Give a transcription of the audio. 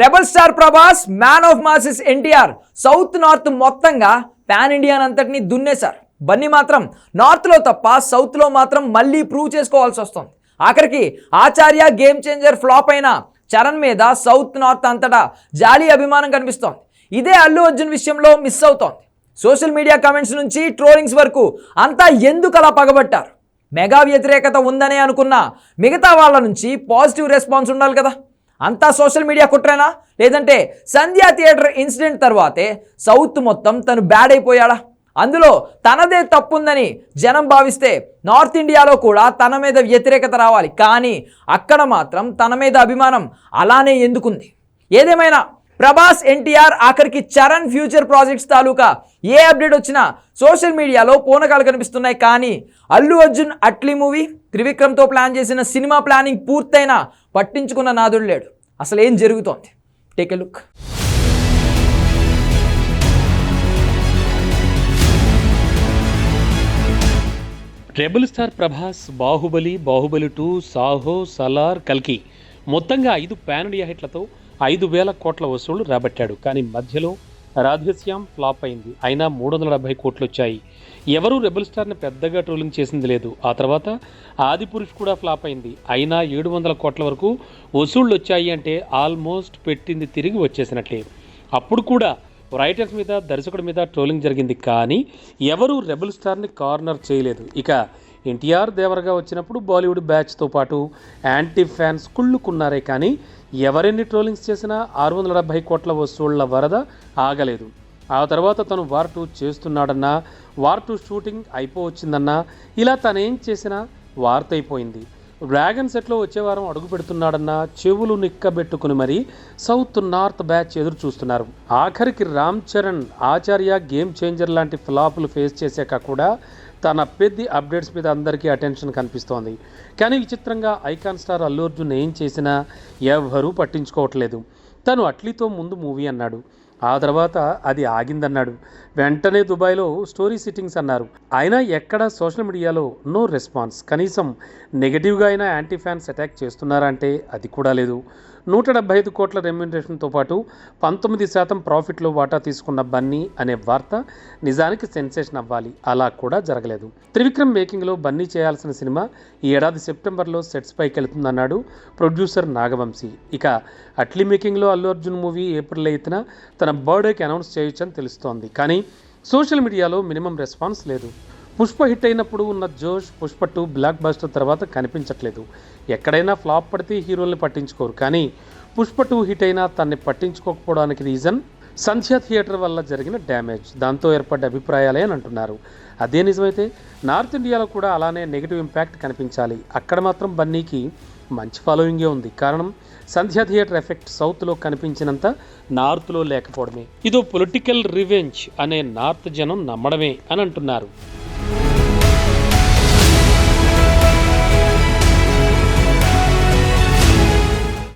Rebel star Prabhas, man of masses NTR south north మొత్తంగా pan India అంతటిని దున్నేశారు. బన్నీ మాత్రం నార్త్లో తప్ప సౌత్లో మాత్రం మళ్ళీ ప్రూవ్ చేసుకోవాల్సి వస్తుంది. ఆఖరికి ఆచార్య గేమ్ చేంజర్ ఫ్లాప్ అయిన చరణ్ మీద సౌత్ నార్త్ అంతటా జాలీ అభిమానం కనిపిస్తోంది. ఇదే అల్లు అర్జున్ విషయంలో మిస్ అవుతోంది. సోషల్ మీడియా కామెంట్స్ నుంచి ట్రోలింగ్స్ వరకు అంతా ఎందుకు అలా పగబట్టారు? మెగా వ్యతిరేకత ఉందనే అనుకున్న మిగతా వాళ్ళ నుంచి పాజిటివ్ రెస్పాన్స్ ఉండాలి కదా. అంతా సోషల్ మీడియా కుట్రేనా, లేదంటే సంధ్యా థియేటర్ ఇన్సిడెంట్ తర్వాతే సౌత్ మొత్తం తను బ్యాడ్ అయిపోయాడా? అందులో తనదే తప్పుందని జనం భావిస్తే నార్త్ ఇండియాలో కూడా తన మీద వ్యతిరేకత రావాలి, కానీ అక్కడ మాత్రం తన మీద అభిమానం అలానే ఎందుకుంది? ఏదేమైనా ప్రభాస్, ఎన్టీఆర్, ఆఖరికి చరణ్ ఫ్యూచర్ ప్రాజెక్ట్స్ తాలూకా ఏ అప్డేట్ వచ్చినా సోషల్ మీడియాలో పూనకాలు కనిపిస్తున్నాయి. కానీ అల్లు అర్జున్ అట్లీ మూవీ, త్రివిక్రమ్తో ప్లాన్ చేసిన సినిమా ప్లానింగ్ పూర్తయినా పట్టించుకున్న నాదుడు లేడు. అసలు ఏం జరుగుతోంది? Take a look. Rebel star Prabhas Baahubali, Baahubali 2, Saaho, Salaar, కల్కి మొత్తంగా 5 పాన్ ఇండియా హిట్లతో 5,000 కోట్ల వసూళ్లు రాబట్టాడు. కానీ మధ్యలో రాధేశ్యామ్ ఫ్లాప్ అయింది. అయినా 370 కోట్లు వచ్చాయి. ఎవరూ రెబల్ స్టార్ని పెద్దగా ట్రోలింగ్ చేసింది లేదు. ఆ తర్వాత ఆదిపురుష్ కూడా ఫ్లాప్ అయింది. అయినా 700 కోట్ల వరకు వసూళ్లు వచ్చాయి. అంటే ఆల్మోస్ట్ పెట్టింది తిరిగి వచ్చేసినట్లే. అప్పుడు కూడా రైటర్స్ మీద, దర్శకుడి మీద ట్రోలింగ్ జరిగింది. కానీ ఎవరూ రెబల్ స్టార్ని కార్నర్ చేయలేదు. ఇక ఎన్టీఆర్ దేవరగా వచ్చినప్పుడు బాలీవుడ్ బ్యాచ్తో పాటు యాంటీ ఫ్యాన్స్ కుళ్ళుకున్నారే. కానీ ఎవరెన్ని ట్రోలింగ్స్ చేసినా 670 కోట్ల వసూళ్ల వరద ఆగలేదు. ఆ తర్వాత తను వార్ 2 చేస్తున్నాడన్నా, వార్ 2 షూటింగ్ అయిపోవచ్చిందన్నా, ఇలా తనేం చేసినా వార్త అయిపోయింది. డ్రాగన్ సెట్లో వచ్చే వారం అడుగు పెడుతున్నాడన్నా చెవులు నిక్కబెట్టుకుని మరీ సౌత్ నార్త్ బ్యాచ్ ఎదురు చూస్తున్నారు. ఆఖరికి రామ్ చరణ్, ఆచార్య గేమ్ చేంజర్ లాంటి ఫ్లాపులు ఫేస్ చేశాక కూడా తన పెద్ద అప్డేట్స్ మీద అందరికీ అటెన్షన్ కనిపిస్తోంది. కానీ విచిత్రంగా ఐకాన్ స్టార్ అల్లు అర్జున్ ఏం చేసినా ఎవరూ పట్టించుకోవట్లేదు. తను అట్లీతో ముందు మూవీ అన్నాడు, ఆ తర్వాత అది ఆగిందన్నాడు. వెంటనే దుబాయ్లో స్టోరీ సిట్టింగ్స్ అన్నారు. అయినా ఎక్కడ సోషల్ మీడియాలో నో రెస్పాన్స్. కనీసం నెగిటివ్గా అయినా యాంటీ ఫ్యాన్స్ అటాక్ చేస్తున్నారంటే అది కూడా లేదు. 175 కోట్ల రెమ్యునరేషన్తో పాటు 19% ప్రాఫిట్లో వాటా తీసుకున్న బన్నీ అనే వార్త నిజానికి సెన్సేషన్ అవ్వాలి. అలా కూడా జరగలేదు. త్రివిక్రమ్ మేకింగ్లో బన్నీ చేయాల్సిన సినిమా ఈ ఏడాది సెప్టెంబర్లో సెట్స్ పైకి వెళుతుందన్నాడు ప్రొడ్యూసర్ నాగవంశీ. ఇక అట్లీ మేకింగ్లో అల్లు అర్జున్ మూవీ ఏప్రిల్ 8న తన బర్త్డేకి అనౌన్స్ చేయొచ్చని తెలుస్తోంది. కానీ సోషల్ మీడియాలో మినిమం రెస్పాన్స్ లేదు. పుష్ప హిట్ అయినప్పుడు ఉన్న జోష్ పుష్ప 2 బ్లాక్ బస్టర్ తర్వాత కనిపించట్లేదు. ఎక్కడైనా ఫ్లాప్ పడితే హీరోల్ని పట్టించుకోరు. కానీ పుష్ప 2 హిట్ అయినా తన్ని పట్టించుకోకపోవడానికి రీజన్ సంధ్యా థియేటర్ వల్ల జరిగిన డ్యామేజ్, దాంతో ఏర్పడ్డ అభిప్రాయాలే అని అంటున్నారు. అదే నిజమైతే నార్త్ ఇండియాలో కూడా అలానే నెగిటివ్ ఇంపాక్ట్ కనిపించాలి. అక్కడ మాత్రం బన్నీకి మంచి ఫాలోయింగే ఉంది. కారణం సంధ్యా థియేటర్ ఎఫెక్ట్ సౌత్లో కనిపించినంత నార్త్లో లేకపోవడమే. ఇదో పొలిటికల్ రివెంజ్ అనే నార్త్ జనం నమ్మడమే అని అంటున్నారు.